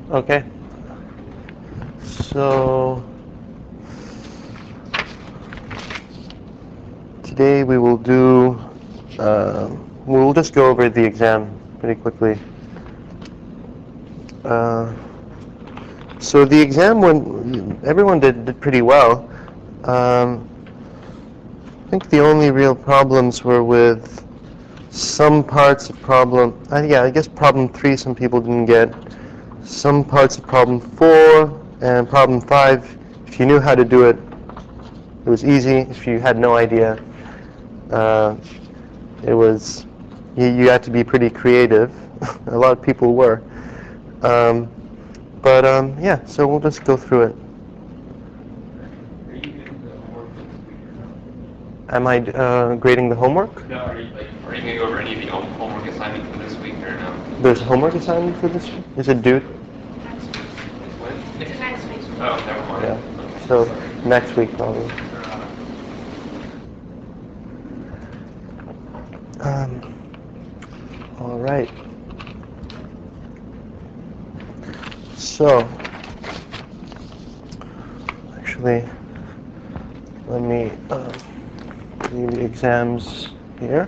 Okay. So today we will do. We'll just go over the exam pretty quickly. So the exam when everyone did pretty well. I think the only real problems were with some parts of problem. Yeah, I guess problem 3 some people didn't get. Some parts of problem 4 and problem 5. If you knew how to do it, it was easy. If you had no idea, it was you had to be pretty creative. A lot of people were. Yeah, so we'll just go through it. Am I grading the homework? No, are you going to go over any of the homework assignment for this week or no? There's a homework assignment for this week? Is it due? When? It's next week. Oh, never mind. Yeah. Okay, So sorry. next week probably. All right. So, actually, let me leave the exams here.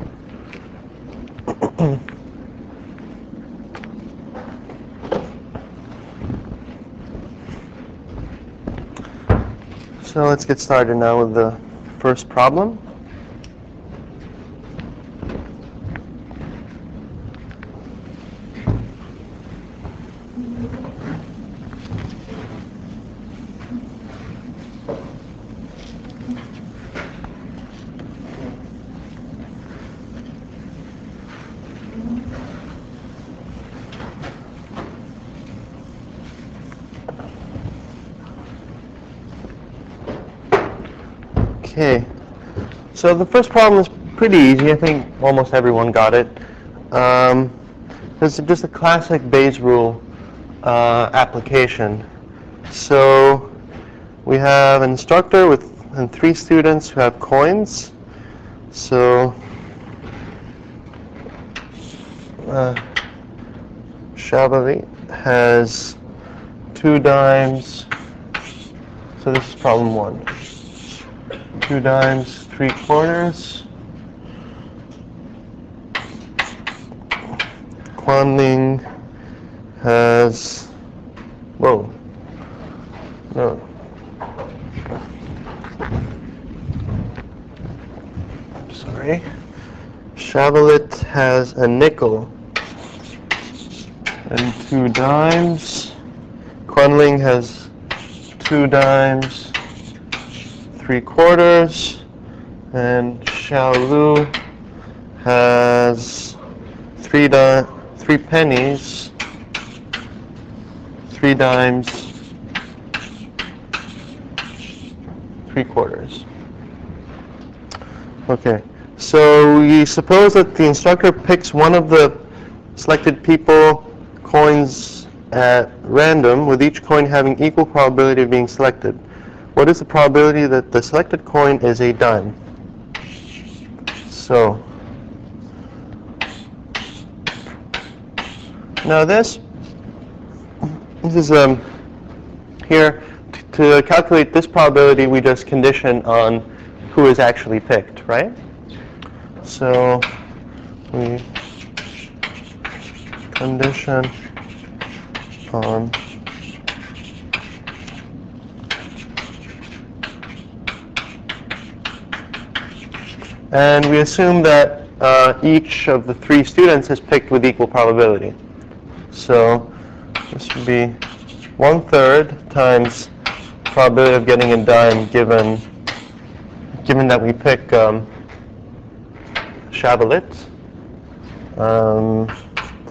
So let's get started now with the first problem. Okay, so the first problem is pretty easy. I think almost everyone got it. This is just a classic Bayes rule application. So we have an instructor and 3 students who have coins. So Shabali has 2 dimes. So this is problem 1. 2 dimes, 3 quarters. Quanling has, whoa, no. Sorry. Chavalit has a nickel and 2 dimes. Quanling has 2 dimes, 3 quarters, and Xiaolu has 3 pennies, 3 dimes, 3 quarters. Okay, so we suppose that the instructor picks one of the selected people coins at random, with each coin having equal probability of being selected. What is the probability that the selected coin is a dime? So, now this is here to calculate this probability. We just condition on who is actually picked, right? So we condition on and we assume that each of the 3 students is picked with equal probability. So this would be 1/3 times probability of getting a dime given that we pick Chavalit,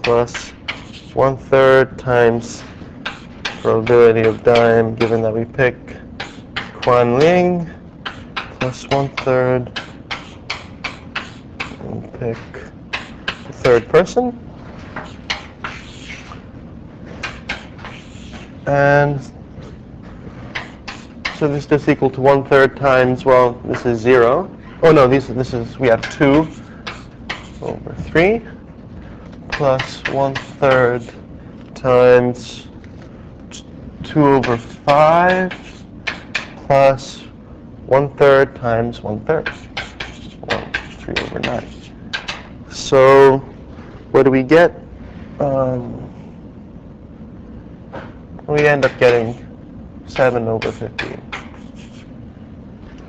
plus 1/3 times probability of dime given that we pick Quanling, plus 1/3 and pick the 3rd person. And so this is just equal to 1/3 times, well, this is 0. Oh no, this is, we have 2 over 3 plus 1/3 times 2 over 5 plus 1/3 times 1/3. 3 over 9. So what do we get? We end up getting 7 over 15.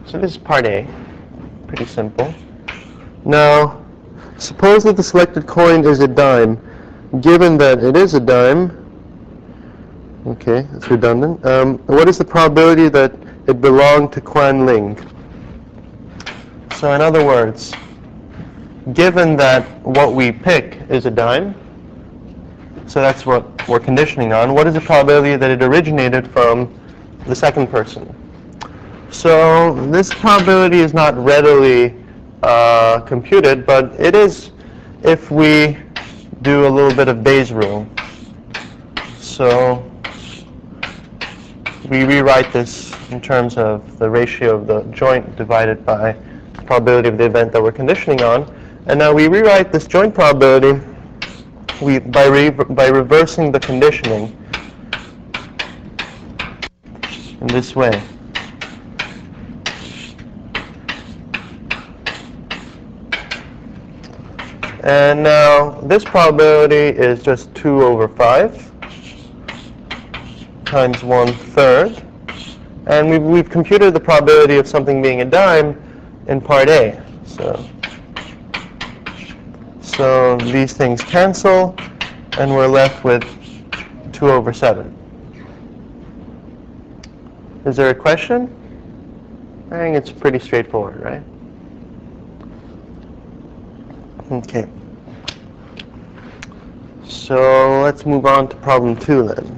So this is part A. Pretty simple. Now, suppose that the selected coin is a dime. Given that it is a dime, okay, that's redundant, what is the probability that it belonged to Quan Ling? So in other words, given that what we pick is a dime, so that's what we're conditioning on, what is the probability that it originated from the second person? So this probability is not readily computed, but it is if we do a little bit of Bayes' rule. So we rewrite this in terms of the ratio of the joint divided by the probability of the event that we're conditioning on. And now we rewrite this joint probability by reversing the conditioning in this way. And now this probability is just 2 over 5 times 1/3. And we've computed the probability of something being a dime in part A. So these things cancel, and we're left with 2 over 7. Is there a question? I think it's pretty straightforward, right? Okay. So let's move on to problem 2 then.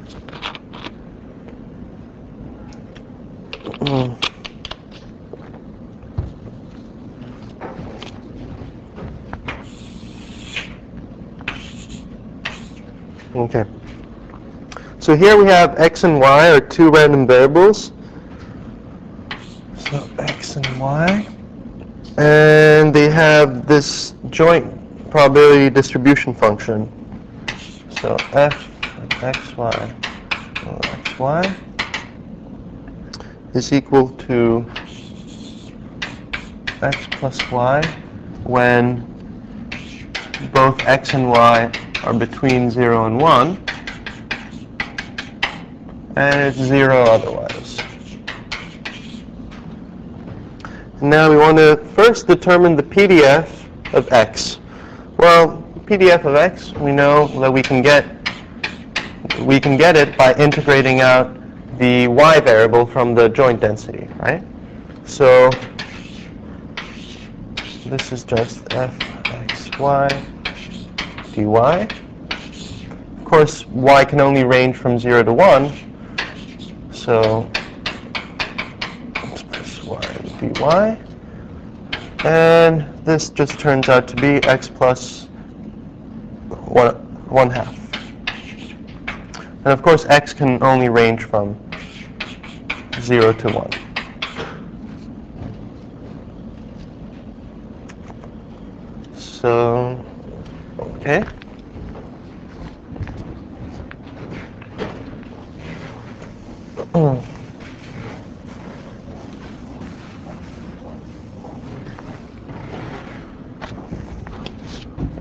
Okay. So here we have x and y are two random variables. So x and y. And they have this joint probability distribution function. So f of xy is equal to x plus y when both x and y are between 0 and 1, and it's 0 otherwise. Now we want to first determine the PDF of x. Well, PDF of x, we know that we can get it by integrating out the y variable from the joint density, right? So this is just fxy dy. Of course, y can only range from 0 to 1, so x plus y dy. And this just turns out to be x plus 1/2. And of course, x can only range from 0 to 1. So, okay.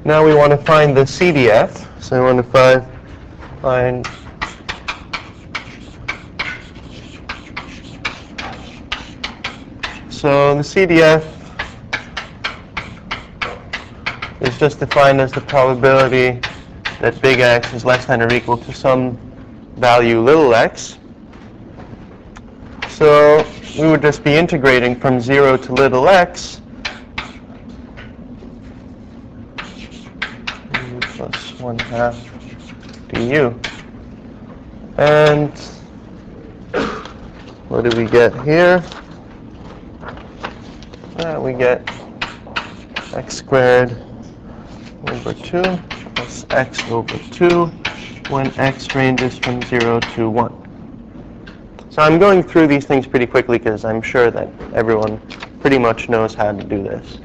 Now we want to find the CDF. So we want to find so the CDF is just defined as the probability that big X is less than or equal to some value little x. So we would just be integrating from 0 to little x plus 1/2 du. And what do we get here? We get x squared over 2 plus x over 2 when x ranges from 0 to 1. So I'm going through these things pretty quickly because I'm sure that everyone pretty much knows how to do this.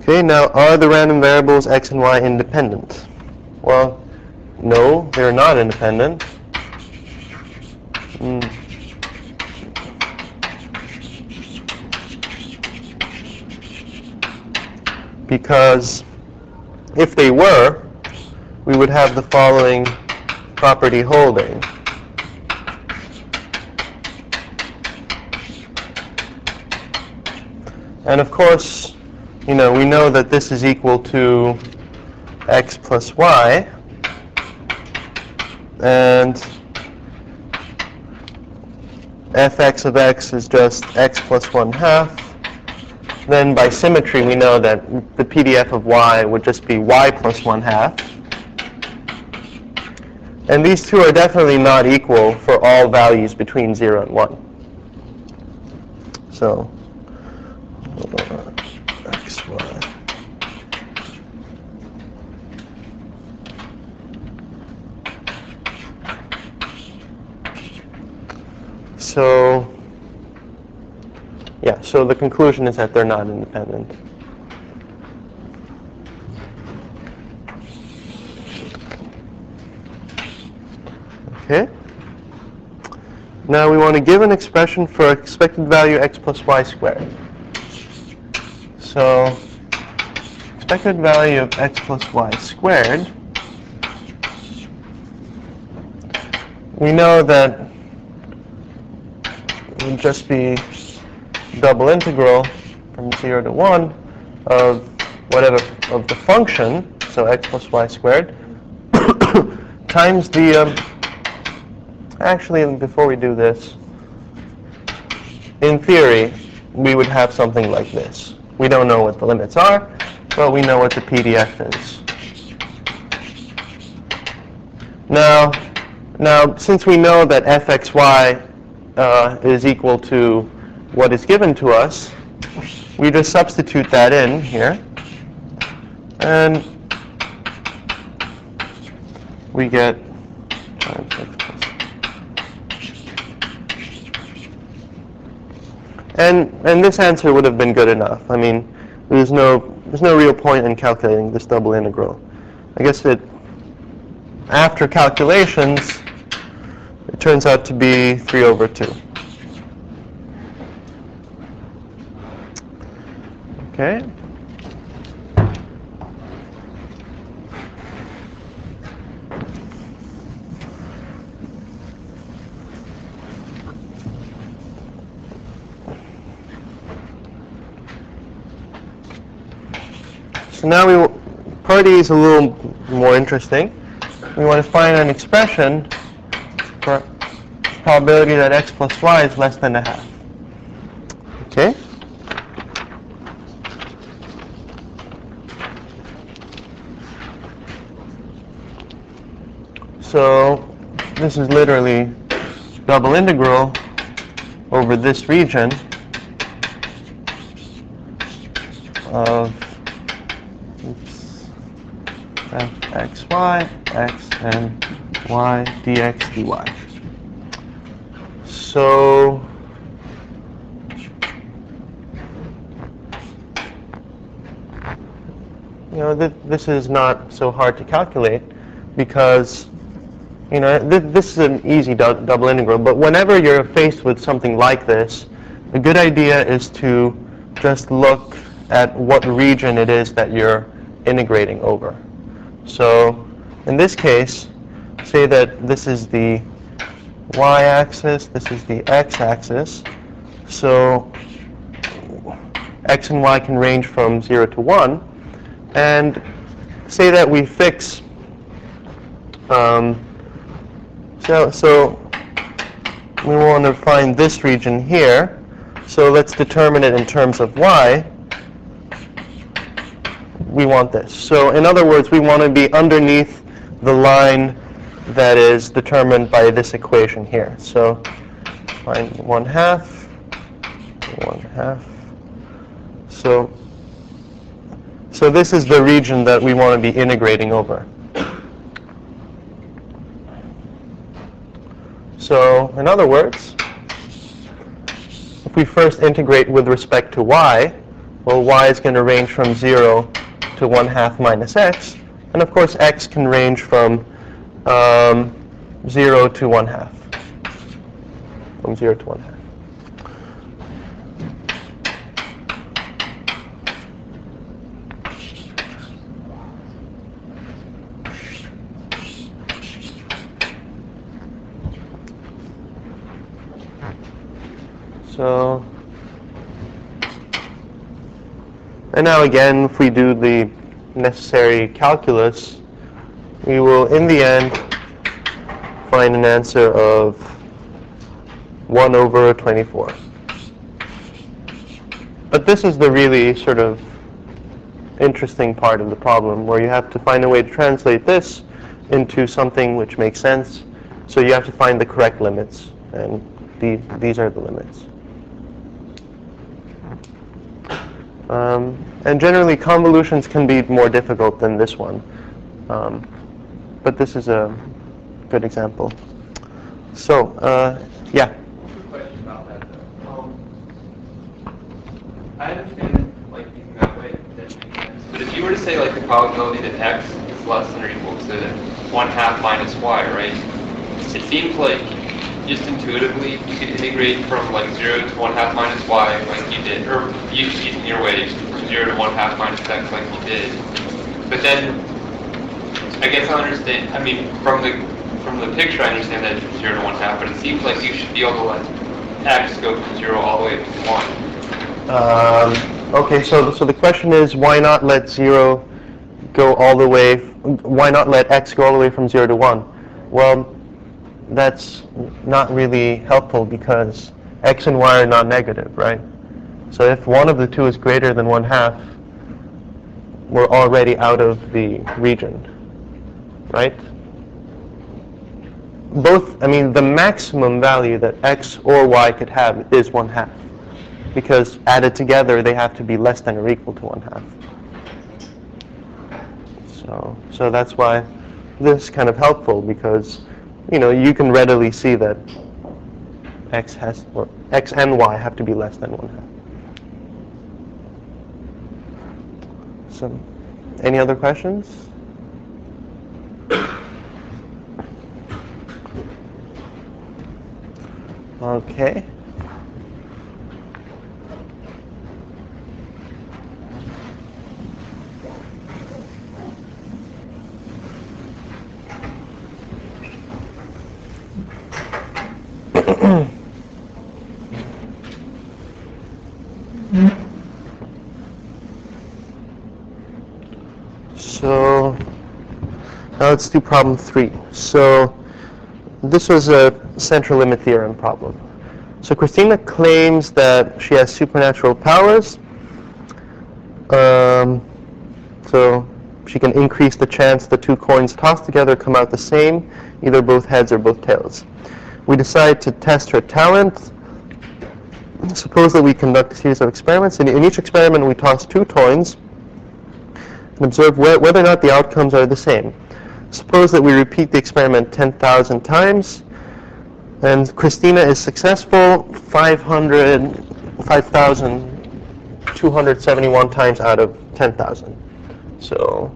Okay, now are the random variables x and y independent? Well, No, they're not independent. Because if they were, we would have the following property holding. And of course, we know that this is equal to x plus y, and fx of x is just x plus 1/2. Then by symmetry, we know that the PDF of y would just be y plus 1/2. And these two are definitely not equal for all values between 0 and 1. So, x, y. So, yeah, so the conclusion is that they're not independent. Okay. Now we want to give an expression for expected value x plus y squared. So, expected value of x plus y squared, we know that it would just be double integral from 0 to 1 of whatever of the function, so x plus y squared, times the, actually before we do this, in theory, we would have something like this. We don't know what the limits are, but we know what the PDF is. Now since we know that fxy is equal to what is given to us, we just substitute that in here, and we get times x plus. And this answer would have been good enough. I mean, there's no real point in calculating this double integral. I guess after calculations, it turns out to be 3/2. Okay. So now part E is a little more interesting. We want to find an expression for probability that x plus y is less than 1/2. Okay? So this is literally double integral over this region of fxy, x, and y dx dy. So this is not so hard to calculate because this is an easy double integral, but whenever you're faced with something like this, a good idea is to just look at what region it is that you're integrating over. So in this case, say that this is the y-axis, this is the x-axis. So x and y can range from 0 to 1. And say that we fix, so we want to find this region here. So let's determine it in terms of y. We want this. So in other words, we want to be underneath the line that is determined by this equation here. So find 1/2, 1/2. So this is the region that we want to be integrating over. So in other words, if we first integrate with respect to y, well, y is going to range from 0 to 1/2 minus x. And of course, x can range from 0 to 1/2. From 0 to 1/2. So, and now again, if we do the necessary calculus, we will, in the end, find an answer of 1/24. But this is the really sort of interesting part of the problem, where you have to find a way to translate this into something which makes sense. So you have to find the correct limits, and these are the limits. And generally, convolutions can be more difficult than this one. But this is a good example. So, yeah. Quick question about that though. I understand like thinking that way, that makes sense. But if you were to say like the probability that x is less than or equal to 1/2 minus y, right? It seems like just intuitively you could integrate from like 0 to 1/2 minus y like you did, or using your way from 0 to 1/2 minus x like you did. But then I guess I understand. I mean, from the picture, I understand that it's from 0 to 1/2, but it seems like you should be able to let x go from 0 all the way to 1. Okay, so the question is, why not let 0 go all the way? Why not let x go all the way from 0 to 1? Well, that's not really helpful because x and y are not negative, right? So if one of the two is greater than 1/2, we're already out of the region, right? Both, I mean, the maximum value that x or y could have is 1/2, because added together they have to be less than or equal to 1/2. So that's why this is kind of helpful, because you can readily see that x and y have to be less than 1/2. So, any other questions? Okay. So now let's do problem 3. So this was a central limit theorem problem. So Christina claims that she has supernatural powers. So she can increase the chance the two coins tossed together come out the same, either both heads or both tails. We decide to test her talent. Suppose that we conduct a series of experiments. In each experiment, we toss 2 coins and observe whether or not the outcomes are the same. Suppose that we repeat the experiment 10,000 times, and Christina is successful 5,271 times out of 10,000. So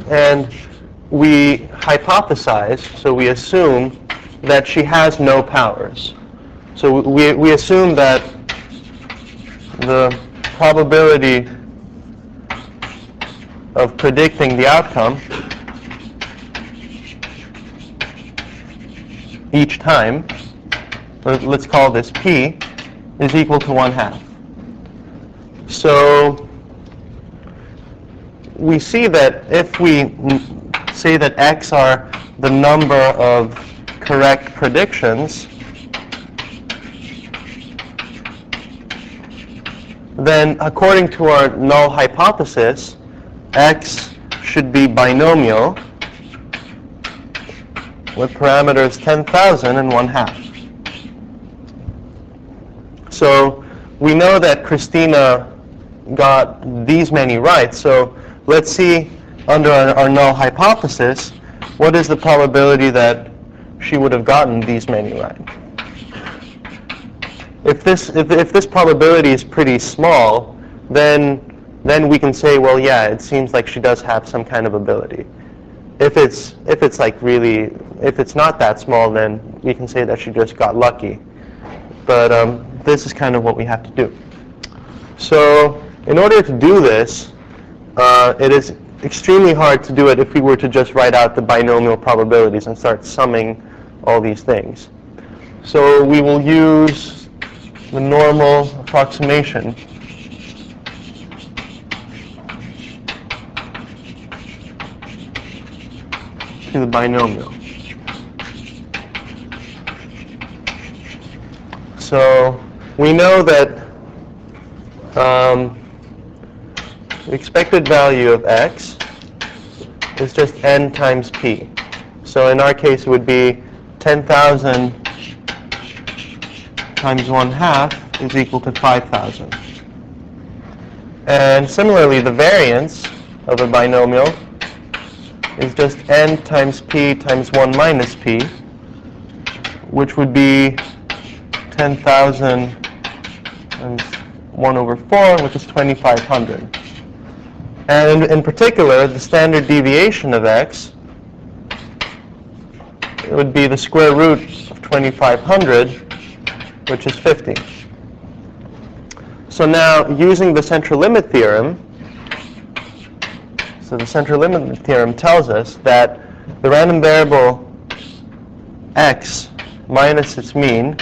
and we hypothesize, so we assume that she has no powers. So we assume that the probability of predicting the outcome each time, let's call this P, is equal to 1/2. So we see that if we say that x are the number of correct predictions, then according to our null hypothesis, x should be binomial with parameters 10,000 and 1/2. So we know that Christina got these many right. So let's see, under our null hypothesis, what is the probability that she would have gotten these many right? If this probability is pretty small, then we can say, well, yeah, it seems like she does have some kind of ability. If it's not that small, then we can say that she just got lucky. But this is kind of what we have to do. So in order to do this, it is extremely hard to do it if we were to just write out the binomial probabilities and start summing all these things. So we will use the normal approximation to the binomial. So we know that the expected value of x is just n times p. So in our case, it would be 10,000 times 1/2 is equal to 5,000. And similarly, the variance of a binomial is just n times p times 1 minus p, which would be 10,000 times 1 over 4, which is 2,500. And in particular, the standard deviation of x, it would be the square root of 2,500, which is 50. So now, using the central limit theorem, so the central limit theorem tells us that the random variable x minus its mean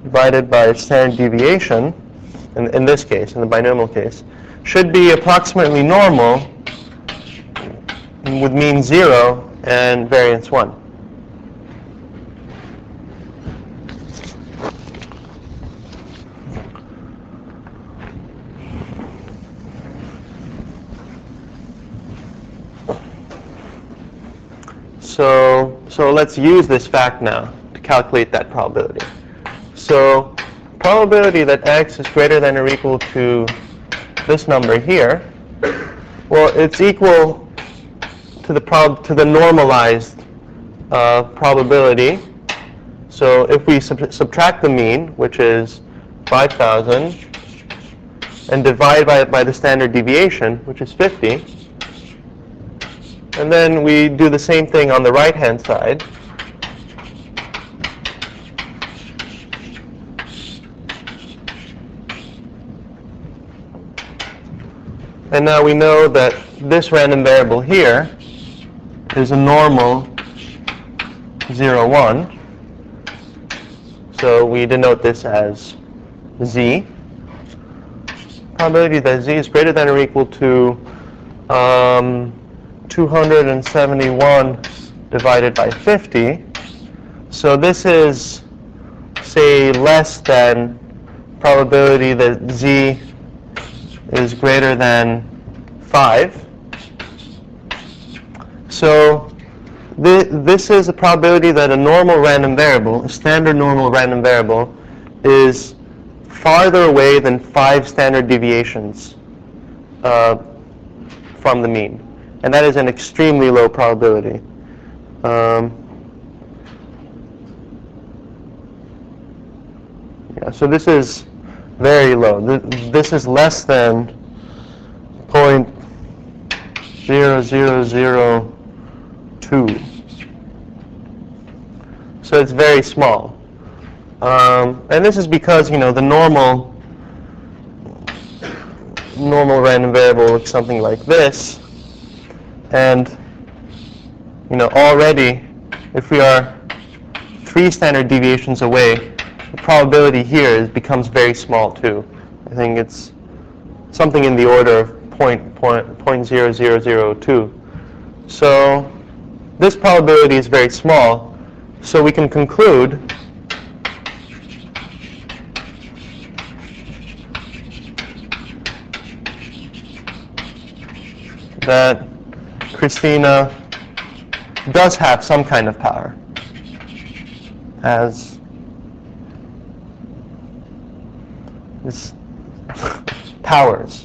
divided by its standard deviation, in this case, in the binomial case, should be approximately normal with mean 0 and variance 1. So let's use this fact now to calculate that probability. So probability that x is greater than or equal to this number here, well, it's equal to the normalized probability. So if we subtract the mean, which is 5,000, and divide by the standard deviation, which is 50, and then we do the same thing on the right-hand side. And now we know that this random variable here is a normal 0, 1. So we denote this as z. Probability that z is greater than or equal to 271 divided by 50. So this is, say, less than probability that z is greater than 5. So this is a probability that a normal random variable, a standard normal random variable, is farther away than 5 standard deviations from the mean. And that is an extremely low probability. Yeah, so this is very low. This is less than 0.0002. So it's very small. And this is because, the normal random variable looks something like this. And, already, if we are 3 standard deviations away, the probability here becomes very small too. I think it's something in the order of 0.0002. So this probability is very small. So we can conclude that Christina does have some kind of power. Has this powers.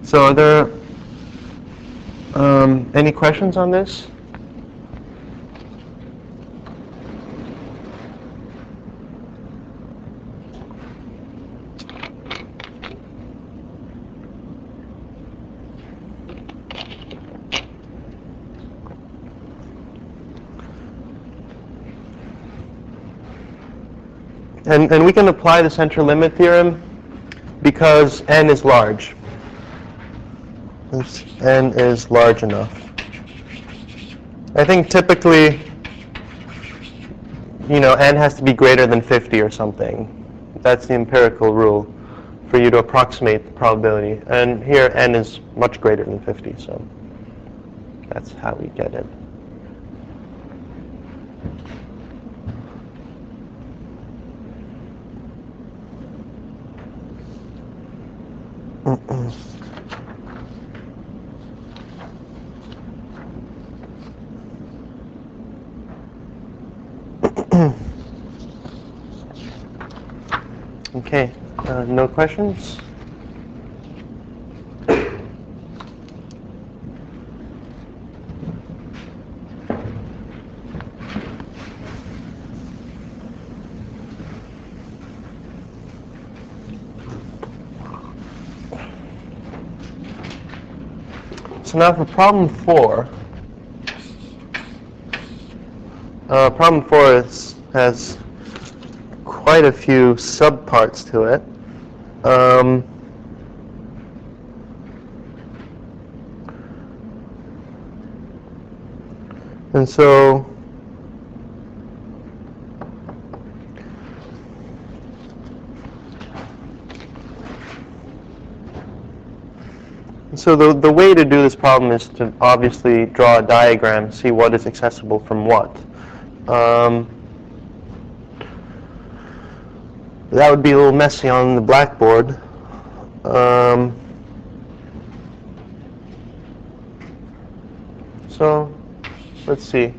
So are there any questions on this? And we can apply the central limit theorem because n is large. This n is large enough. I think typically, n has to be greater than 50 or something. That's the empirical rule for you to approximate the probability. And here n is much greater than 50, so that's how we get it. Okay, no questions? So now for problem 4. Problem 4 has quite a few subparts to it. And so the way to do this problem is to obviously draw a diagram, see what is accessible from what. That would be a little messy on the blackboard. So let's see.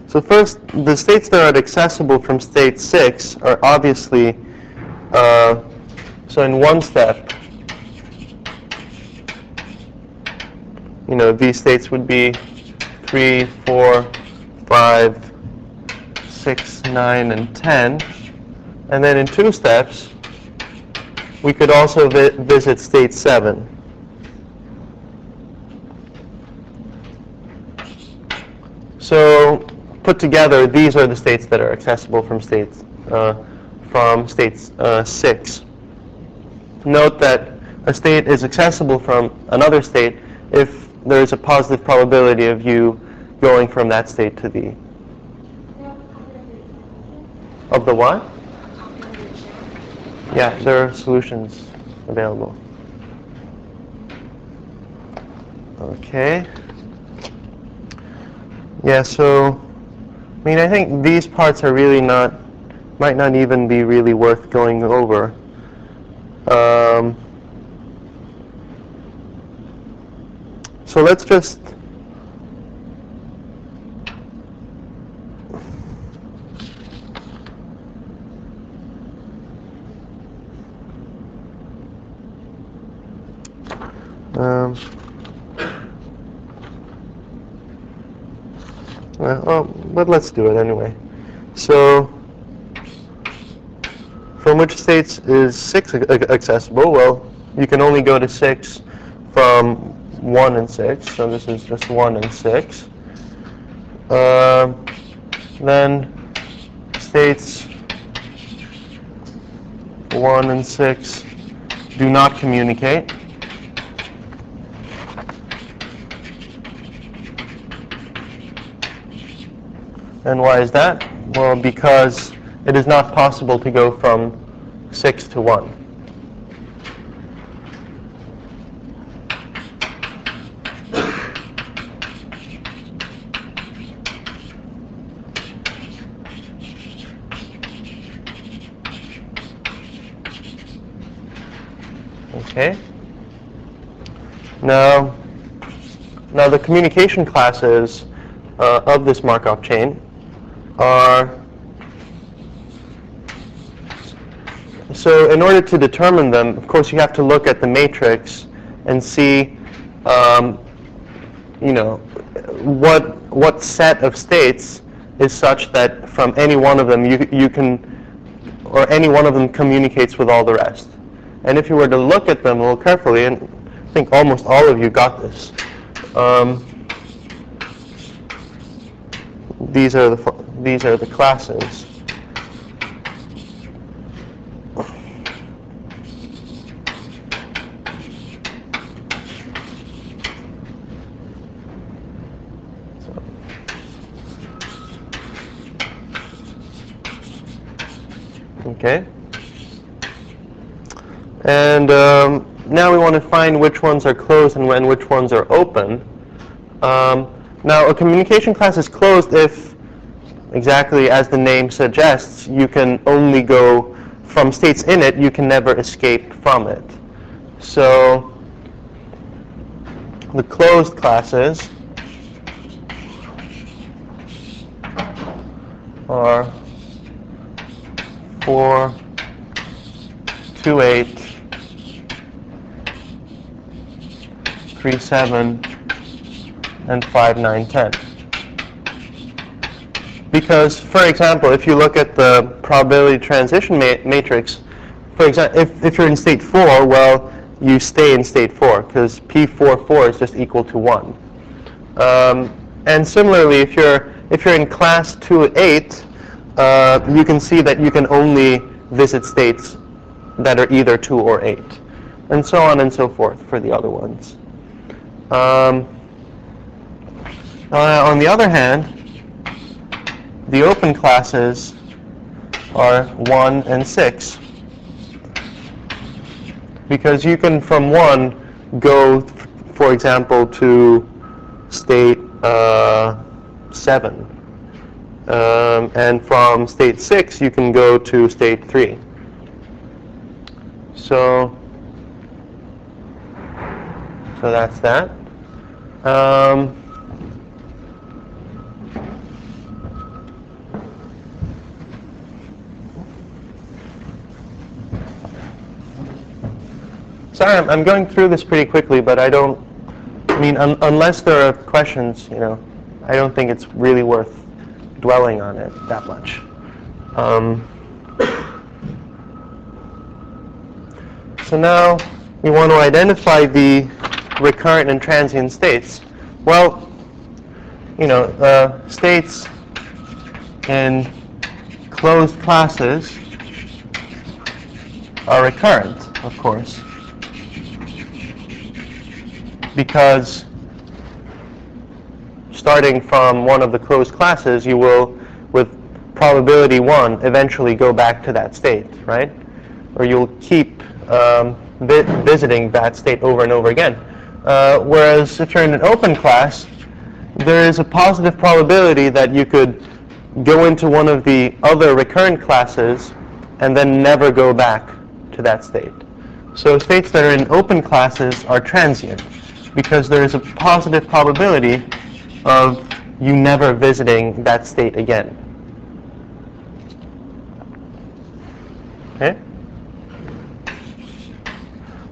So first, the states that are accessible from state 6 are obviously, so in one step, these states would be 3, 4, 5, 6, 9, and 10. And then in 2 steps, we could also visit state 7. So put together, these are the states that are accessible from state 6. Note that a state is accessible from another state if there is a positive probability of you going from that state to the... Of the what? Yeah, there are solutions available. Okay. Yeah, so, I think these parts are really might not even be really worth going over. So let's just but let's do it anyway. So, from which states is 6 accessible? Well, you can only go to 6 from 1 and 6, so this is just 1 and 6. Then states 1 and 6 do not communicate. And why is that? Well, because it is not possible to go from 6 to 1. Okay. Now the communication classes of this Markov chain are, so in order to determine them, of course you have to look at the matrix and see what set of states is such that from any one of them you can, or any one of them communicates with all the rest. And if you were to look at them a little carefully, and I think almost all of you got this, these are the classes. Okay. And now we want to find which ones are closed and which ones are open. Now, a communication class is closed if, exactly as the name suggests, you can only go from states in it, you can never escape from it. So, the closed classes are 4, 2, 8, 3, 7, and 5, 9, 10. Because, for example, if you look at the probability transition matrix, for example, if you're in state 4, well, you stay in state 4, because P44 is just equal to 1. And similarly, if you're in class 2, 8, you can see that you can only visit states that are either 2 or 8, and so on and so forth for the other ones. On the other hand, the open classes are 1 and 6, because you can from 1 go, for example, to state 7. And from state 6, you can go to state 3. So that's that. Sorry, I'm going through this pretty quickly, but unless there are questions, I don't think it's really worth dwelling on it that much. So now we want to identify the recurrent and transient states. Well, states in closed classes are recurrent, of course, because starting from one of the closed classes, you will, with probability 1, eventually go back to that state, right? Or you'll keep visiting that state over and over again. Whereas if you're in an open class, there is a positive probability that you could go into one of the other recurrent classes and then never go back to that state. So states that are in open classes are transient, because there is a positive probability of you never visiting that state again. Okay?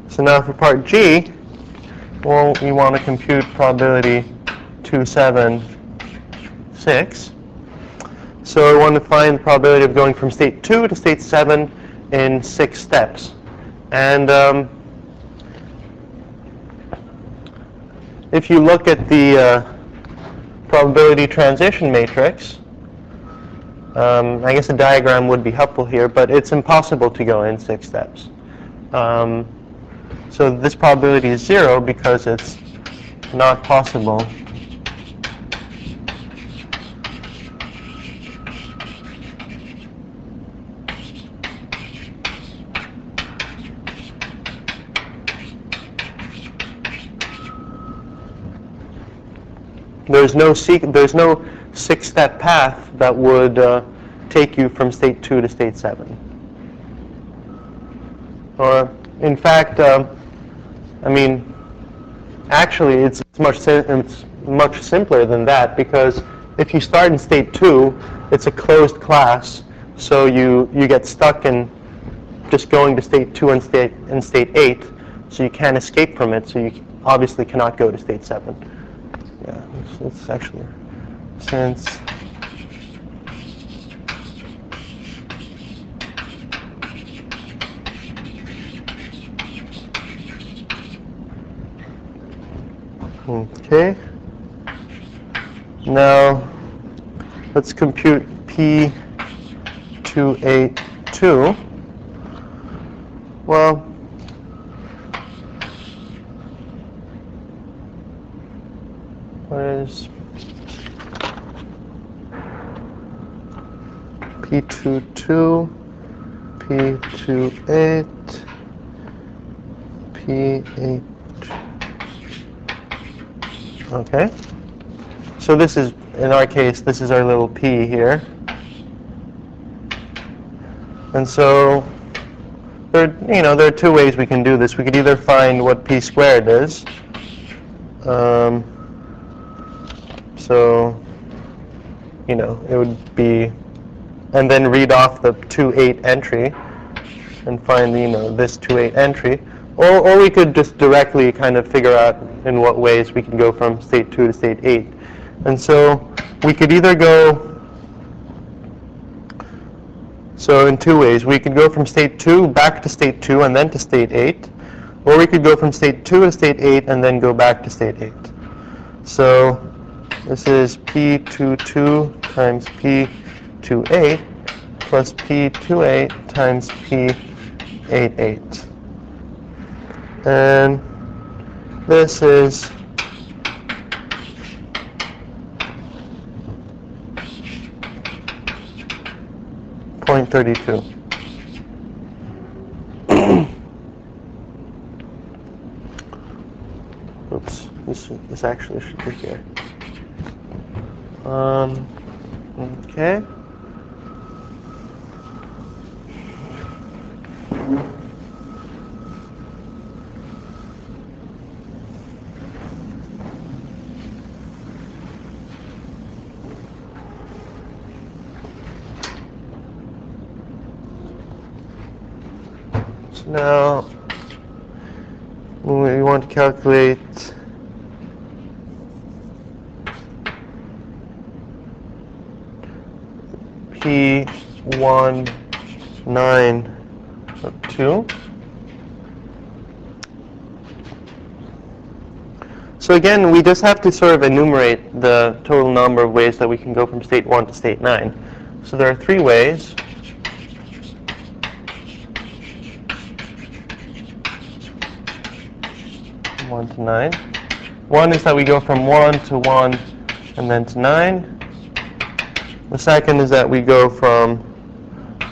So now for part G, well, we want to compute probability 2, 7, 6. So we want to find the probability of going from state 2 to state 7 in 6 steps. And if you look at the probability transition matrix, I guess a diagram would be helpful here, but it's impossible to go in 6 steps. So this probability is 0 because it's not possible There's no 6-step path that would take you from state 2 to state 7. Or In fact, I mean, actually, it's much simpler than that, because if you start in state 2, it's a closed class, so you get stuck in just going to state 2 and state 8, so you can't escape from it, so you obviously cannot go to state 7. Yeah, it's actually, since okay. Now, let's compute P282. Well, what is P22, P28, P8. Okay. So this is, in our case, this is our little p here. And so there are two ways we can do this. We could either find what p squared is. So, it would be, and then read off the 2-8 entry and find, this 2-8 entry. Or we could just directly kind of figure out in what ways we can go from state 2 to state 8. And so we could either go, so in two ways. We could go from state 2 back to state 2 and then to state 8. Or we could go from state 2 to state 8 and then go back to state 8. So this is P22 times P28 plus P28 times P88. And this is 0.32. Oops, this actually should be here. Okay. Now, we want to calculate P19 So again, we just have to sort of enumerate the total number of ways that we can go from state 1 to state 9. So there are 3 ways. One to 9. One is that we go from 1 to 1 and then to 9. The second is that we go from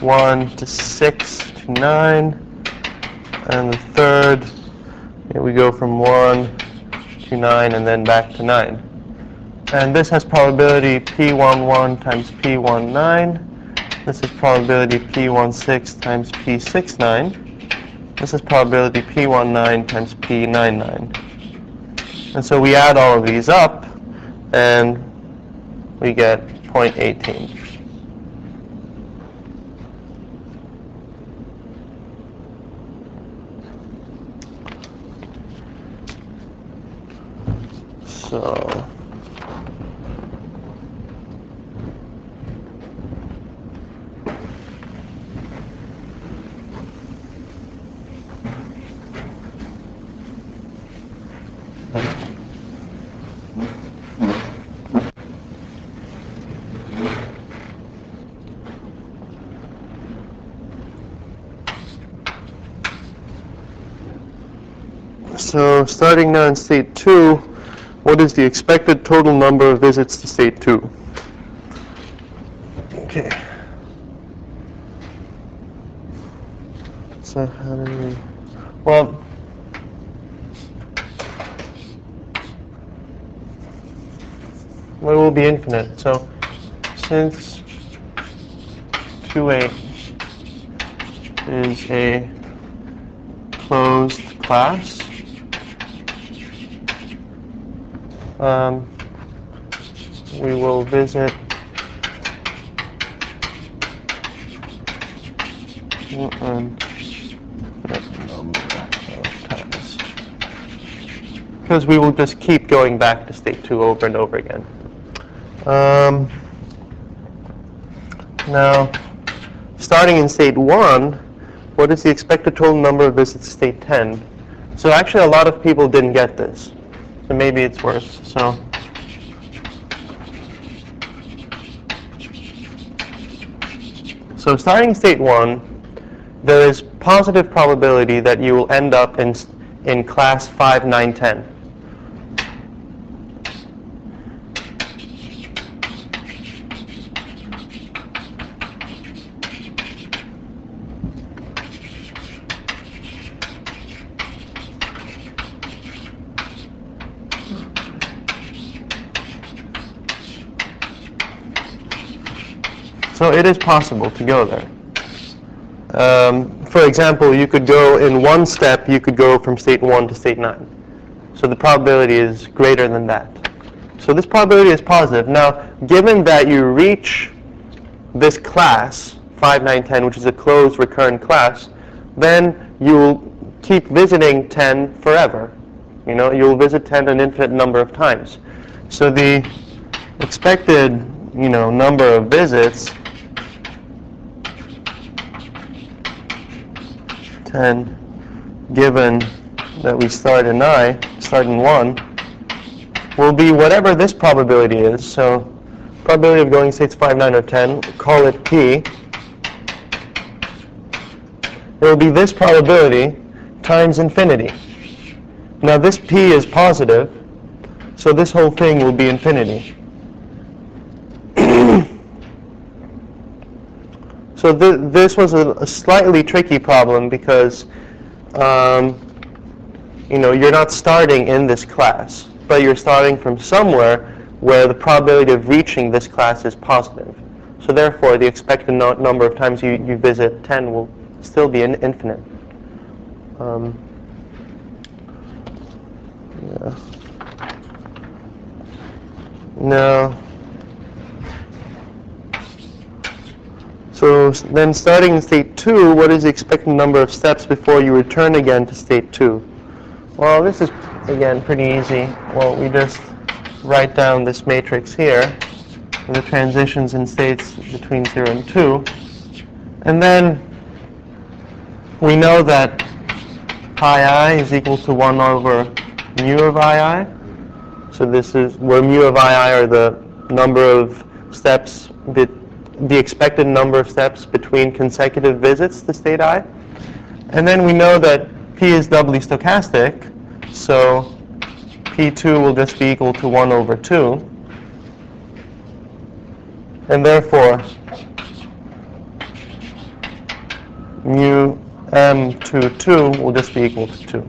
1 to 6 to 9. And the third, we go from 1 to 9 and then back to 9. And this has probability P11 times P19. This is probability P16 times P69. This is probability P19 times P99. And so we add all of these up, and we get 0.18. So starting now in state 2, what is the expected total number of visits to state 2? Okay. So how do we, well, it will be infinite. So since 2a is a closed class. We will visit because we will just keep going back to state 2 over and over again. Now, starting in state 1, what is the expected total number of visits to state 10? So actually a lot of people didn't get this. So maybe it's worse. So starting in state 1, there is positive probability that you will end up in class 5, 9, 10. So it is possible to go there. For example, you could go in one step, you could go from state 1 to state 9. So the probability is greater than that. So this probability is positive. Now, given that you reach this class, 5, 9, 10, which is a closed recurrent class, then you'll keep visiting 10 forever. You'll visit 10 an infinite number of times. So the expected, number of visits 10, given that we start in 1, will be whatever this probability is. So probability of going states 5, 9, or 10, call it P. It will be this probability times infinity. Now this P is positive, so this whole thing will be infinity. So this was a slightly tricky problem because, you're not starting in this class, but you're starting from somewhere where the probability of reaching this class is positive. So therefore, the expected number of times you visit 10 will still be infinite. Now, so then starting in state 2, what is the expected number of steps before you return again to state 2? Well, this is, again, pretty easy. Well, we just write down this matrix here, the transitions in states between 0 and 2. And then we know that pi I is equal to 1 over mu of II. So this is where mu of II are the number of steps, the expected number of steps between consecutive visits to state I. And then we know that P is doubly stochastic, so P2 will just be equal to 1 over 2. And therefore, mu M22 will just be equal to 2.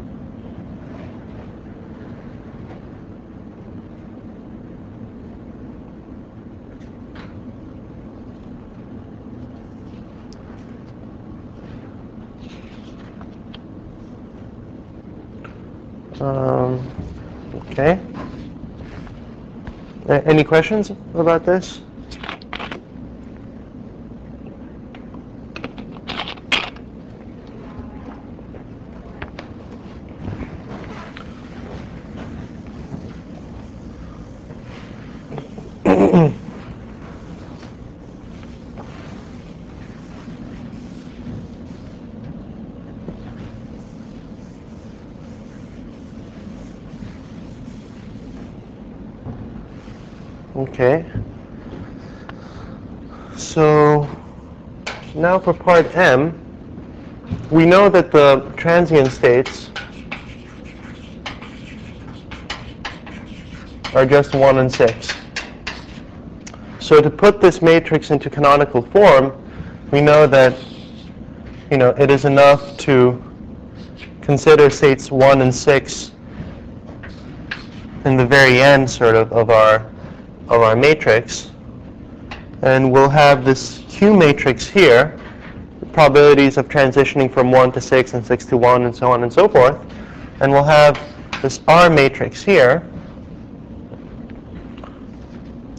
Okay. Any questions about this? Okay. So now for part M, we know that the transient states are just 1 and 6. So to put this matrix into canonical form, we know that it is enough to consider states 1 and 6 in the very end sort of our matrix, and we'll have this Q matrix here probabilities of transitioning from 1 to 6 and 6 to 1 and so on and so forth. And we'll have this R matrix here.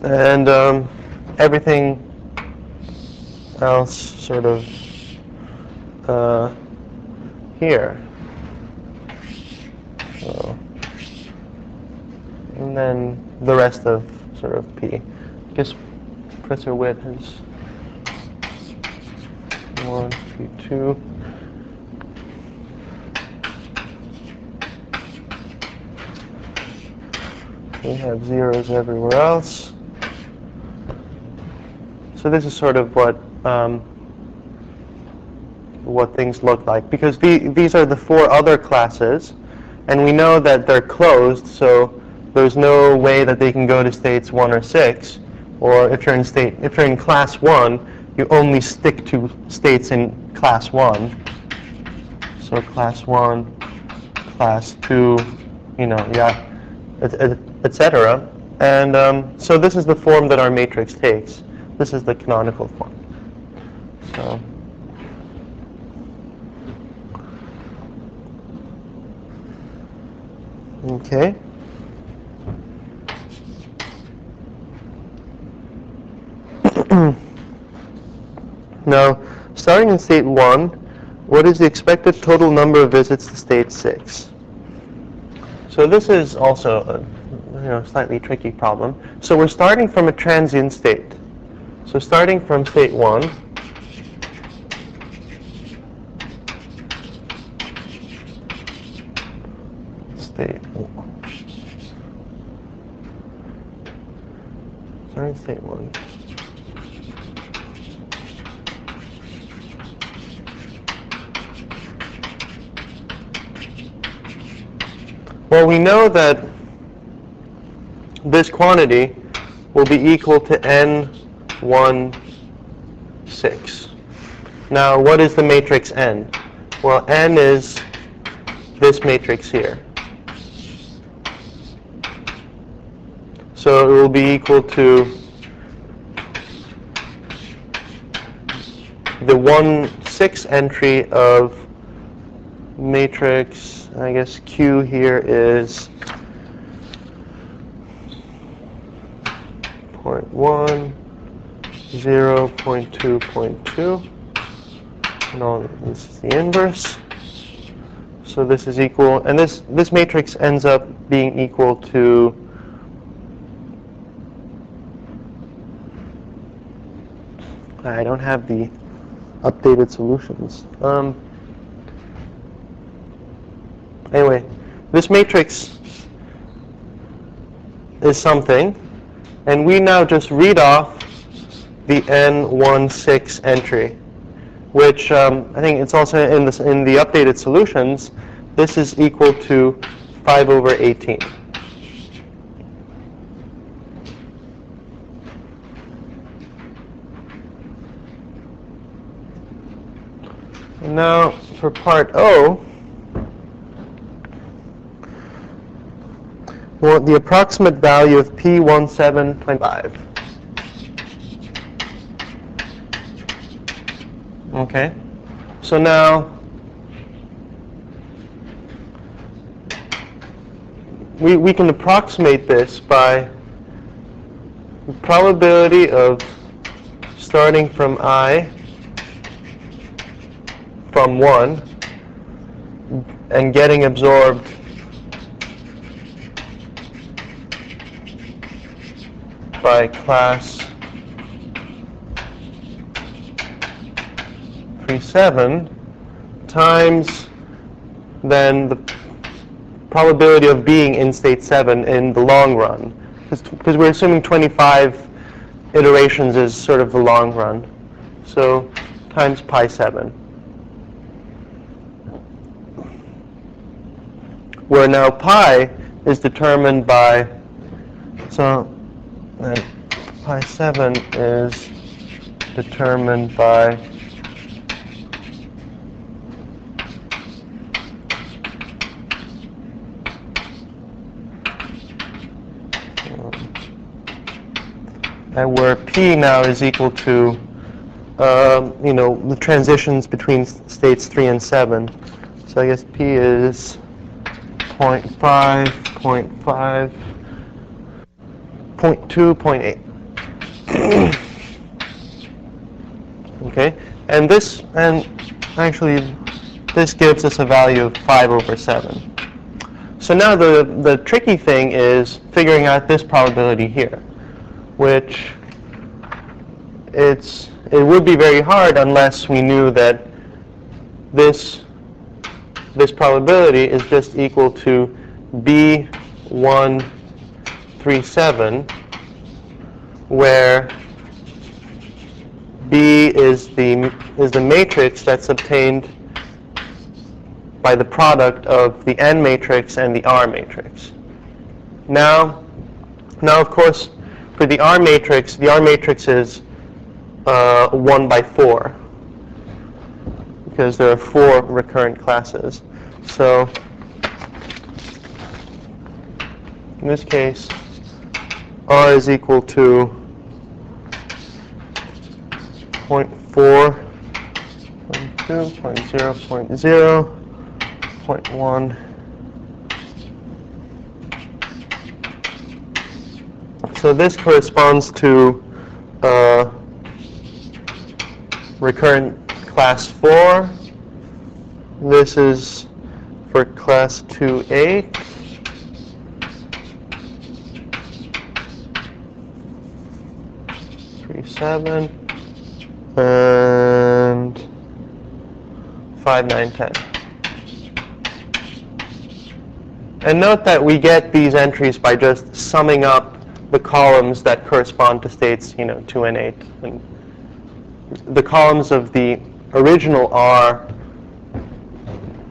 And everything else sort of here. So, and then the rest of sort of P. I guess Professor Witt has 1, 2. We have zeros everywhere else. So this is sort of what things look like, because these are the 4 other classes, and we know that they're closed, so there's no way that they can go to states 1 or 6. Or if you're in class 1, you only stick to states in class 1. So class 1, class 2, yeah, etc. And so this is the form that our matrix takes. This is the canonical form. So okay. Now, starting in state 1, what is the expected total number of visits to state 6? So this is also a slightly tricky problem. So we're starting from a transient state. So starting from state 1, starting state 1. Well, we know that this quantity will be equal to n1, 6. Now, what is the matrix n? Well, n is this matrix here. So it will be equal to the 1, 6 entry of matrix, I guess Q here is 0.1, 0, 0.2, 0.2. No, this is the inverse. So this is equal, and this matrix ends up being equal to I don't have the updated solutions. Anyway, this matrix is something, and we now just read off the n16 entry, which I think it's also in the updated solutions. This is equal to 5/18. Now, for part O, we want the approximate value of P1725. Okay, so now we can approximate this by the probability of starting from I from 1 and getting absorbed by class 3-7 times then the probability of being in state 7 in the long run, because we're assuming 25 iterations is sort of the long run. So times pi 7. Where now pi is determined by, so then pi 7 is determined by and where p now is equal to the transitions between states 3 and 7. So I guess P is 0.5, 0.5, 0.2, 0.8. Okay, and actually this gives us a value of 5 over 7. So now the tricky thing is figuring out this probability here, which it would be very hard unless we knew that this probability is just equal to B137, where B is the matrix that's obtained by the product of the N matrix and the R matrix. Now of course, for the R matrix is 1 by 4, because there are 4 recurrent classes. So in this case, R is equal to 0.4, 0.2, 0.0, 0.0, 0.1. So this corresponds to recurrent class 4. This is for class 2-8. Seven and 5, 9, 10. And note that we get these entries by just summing up the columns that correspond to states 2 and 8. And the columns of the original R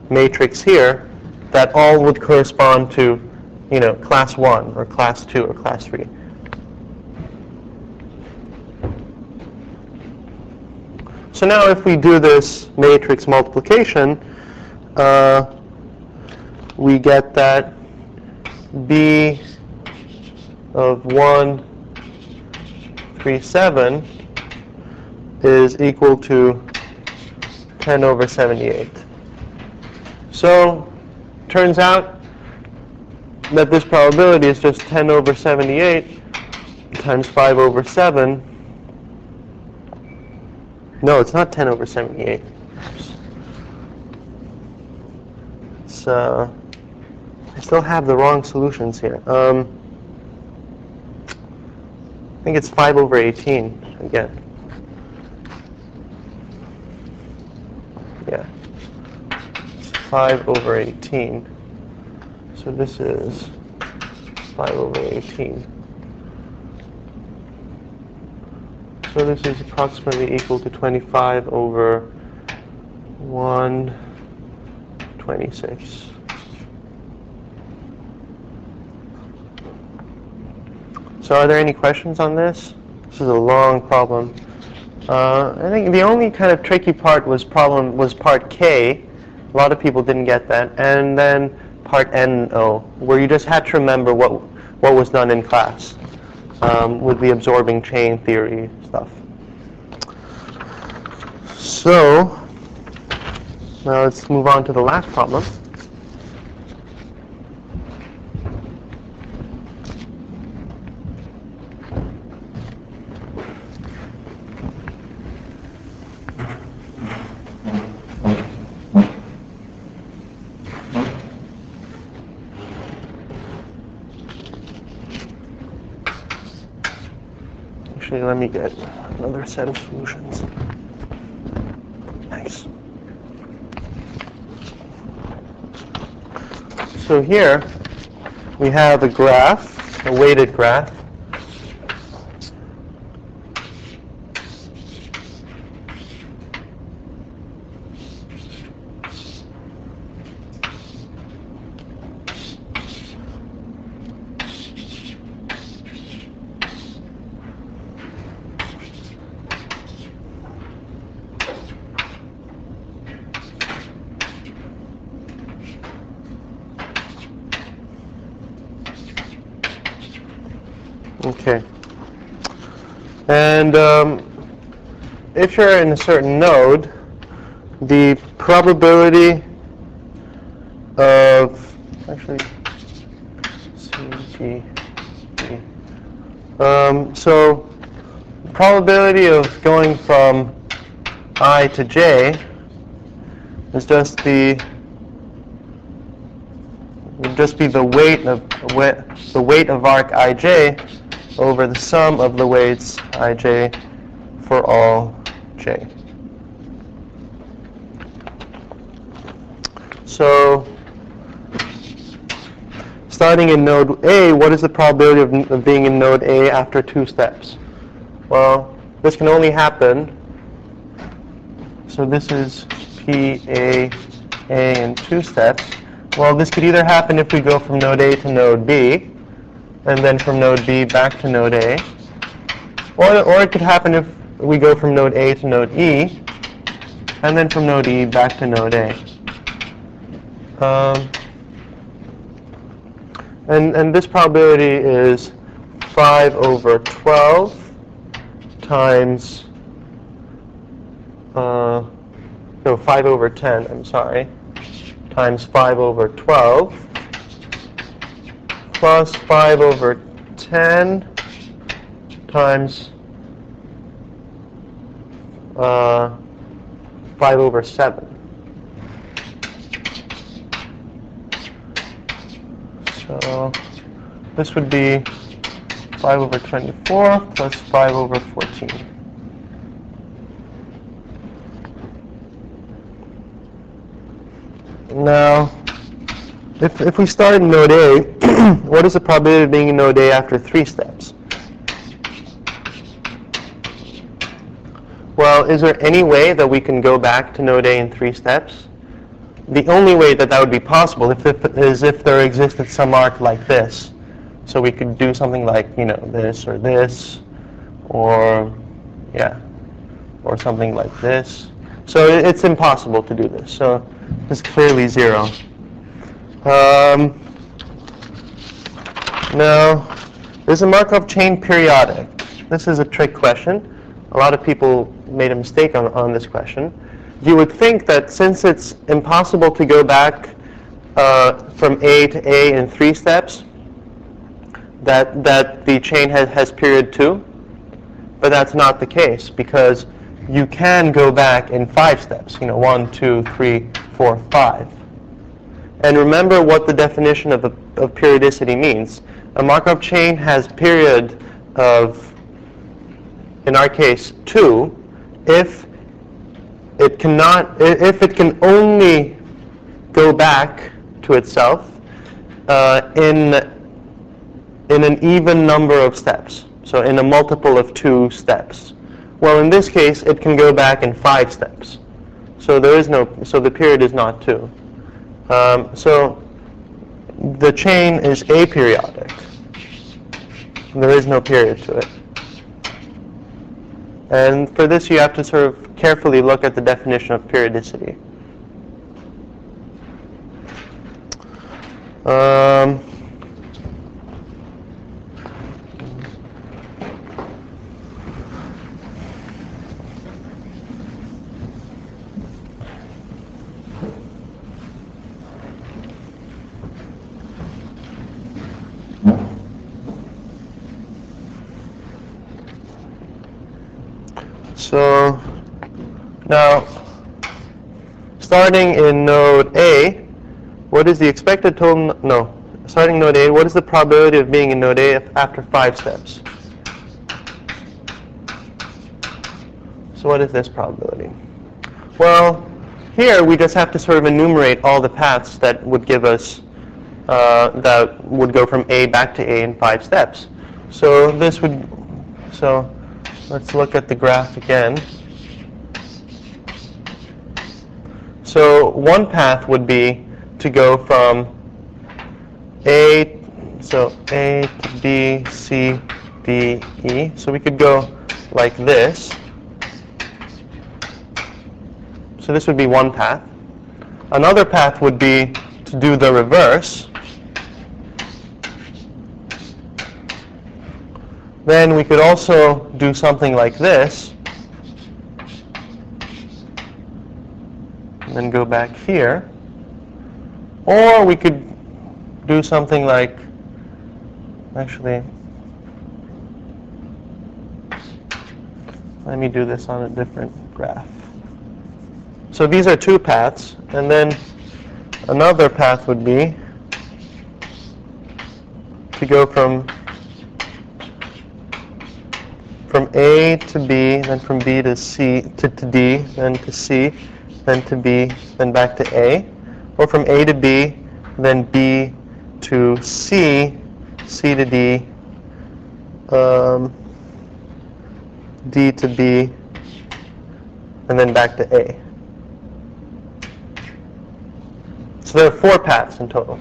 matrix here, that all would correspond to class 1 or class 2 or class 3. So now if we do this matrix multiplication, we get that B of 137 is equal to 10 over 78. So turns out that this probability is just 10 over 78 times 5 over 7. No, it's not 10 over 78. So I still have the wrong solutions here. I think it's 5 over 18 again. Yeah, it's 5 over 18. So this is 5 over 18. So this is approximately equal to 25 over 126. So are there any questions on this? This is a long problem. I think the only kind of tricky part was part K. A lot of people didn't get that. And then part N and O, where you just had to remember what was done in class with the absorbing chain theory stuff. So now let's move on to the last problem. Actually, let me get another set of solutions. Nice. So here we have a graph, a weighted graph. Okay. And if you're in a certain node, the probability of, actually, CG, so the probability of going from I to j is just the weight of arc ij over the sum of the weights ij for all j. So starting in node A, what is the probability of being in node A after 2 steps? Well, this can only happen, so this is P, A in 2 steps. Well, this could either happen if we go from node A to node B, and then from node B back to node A, or it could happen if we go from node A to node E, and then from node E back to node A. And this probability is 5 over 12 times, 5 over 10, I'm sorry, times 5 over 12 plus 5 over 10 times 5 over 7. So this would be 5 over 24 plus 5 over 14. Now, if we start in node A, what is the probability of being in node A after 3 steps? Well, is there any way that we can go back to node A in 3 steps? The only way that would be possible is if there existed some arc like this. So we could do something like, this, or or something like this. So it's impossible to do this. So it's clearly 0. Now, is a Markov chain periodic? This is a trick question. A lot of people made a mistake on this question. You would think that since it's impossible to go back from A to A in 3 steps, that the chain has period 2, but that's not the case, because you can go back in 5 steps, 1, 2, 3, 4, 5. And remember what the definition of periodicity means. A Markov chain has period of, in our case, 2, if it can only go back to itself in an even number of steps, so in a multiple of 2 steps. Well, in this case, it can go back in 5 steps, so the period is not 2. So the chain is aperiodic. There is no period to it. And for this, you have to sort of carefully look at the definition of periodicity. So now, starting in node A, what is the expected total? No, starting node A, what is the probability of being in node A after 5 steps? So what is this probability? Well, here we just have to sort of enumerate all the paths that would give us, that would go from A back to A in 5 steps. So let's look at the graph again. So one path would be to go from A to B, C, D, E. So we could go like this. So this would be one path. Another path would be to do the reverse. Then we could also do something like this. then go back here. Or we could do something like, actually, let me do this on a different graph. So these are two paths, and then another path would be to go from A to B, then from B to C to D, then to C, then to B, then back to A, or from A to B, then B to C, C to D, D to B, and then back to A. So there are four paths in total.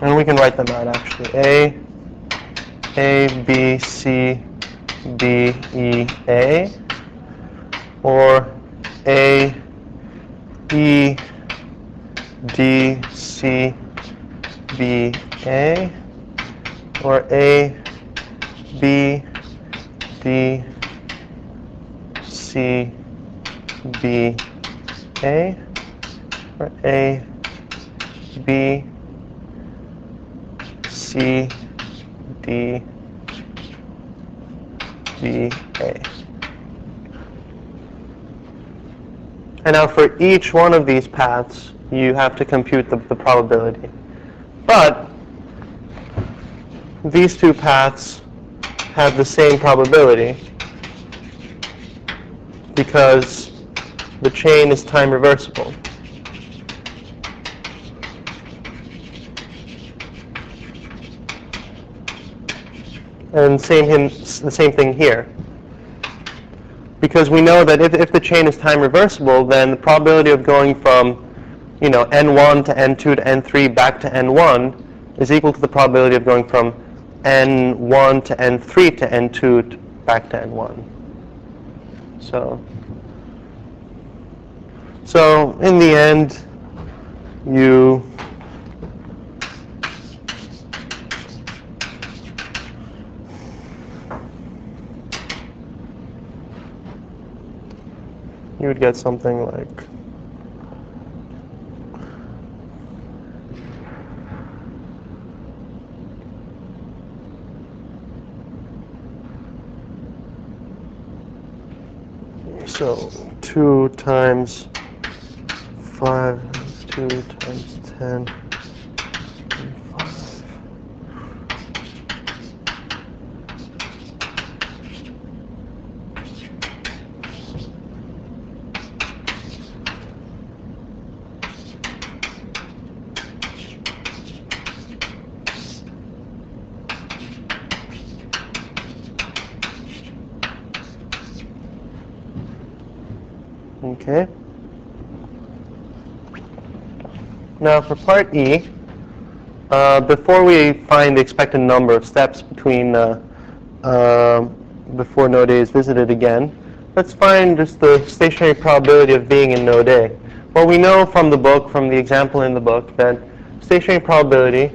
And we can write them out actually. A, B, C, D, E, A, or A, E, D, C, B, A, or A, B, D, C, B, A, or A, B, C, D, B, A. And now for each one of these paths, you have to compute the probability. But these two paths have the same probability because the chain is time reversible. And the same thing here. Because we know that if the chain is time reversible, then the probability of going from n1 to n2 to n3 back to n1 is equal to the probability of going from n1 to n3 to n2 back to n1. So in the end, you would get something like so 2 times 5 is 2 times 10 and 5. Okay. Now for part E, before we find the expected number of steps between before node A is visited again, let's find just the stationary probability of being in node A. Well, we know from the book, from the example in the book, that stationary probability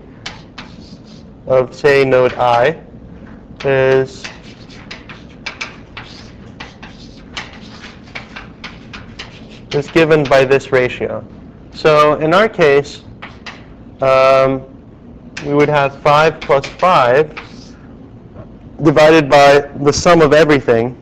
of, say, node I is given by this ratio. So in our case, we would have 5 plus 5 divided by the sum of everything,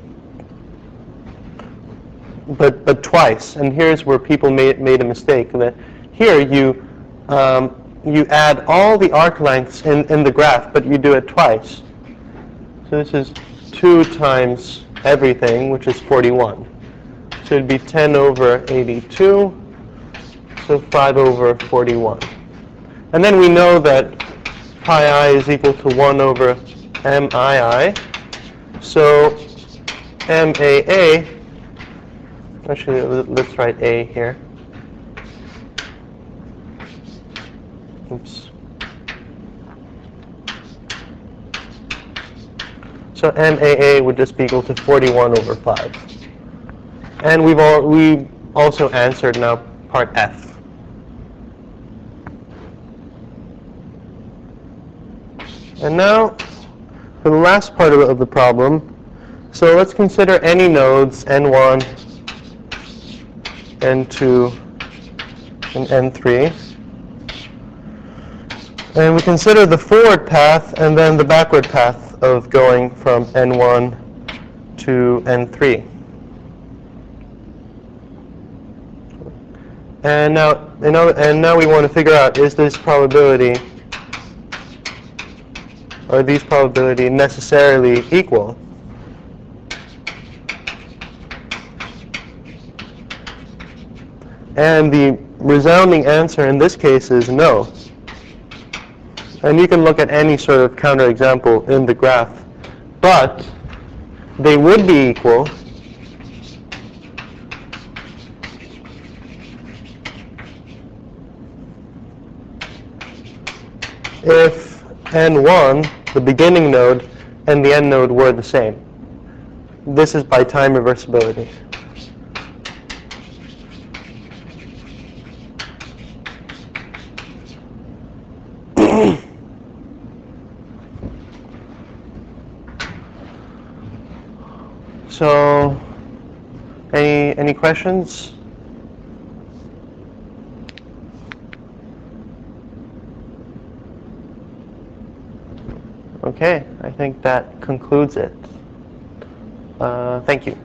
but twice. And here's where people made a mistake. That here you add all the arc lengths in the graph, but you do it twice. So this is 2 times everything, which is 41. So it would be 10 over 82, so 5 over 41. And then we know that pi I is equal to 1 over MII. So MAA, actually let's write A here. Oops. So MAA would just be equal to 41 over 5. And we also answered now part F. And now for the last part of the problem, so let's consider any nodes n1, N2, and N3. And we consider the forward path and then the backward path of going from N1 to N3. And now we want to figure out, is this probability, are these probability necessarily equal? And the resounding answer in this case is no. And you can look at any sort of counterexample in the graph. But they would be equal if N1, the beginning node, and the end node were the same. This is by time reversibility. So, any questions? Okay, I think that concludes it. Thank you.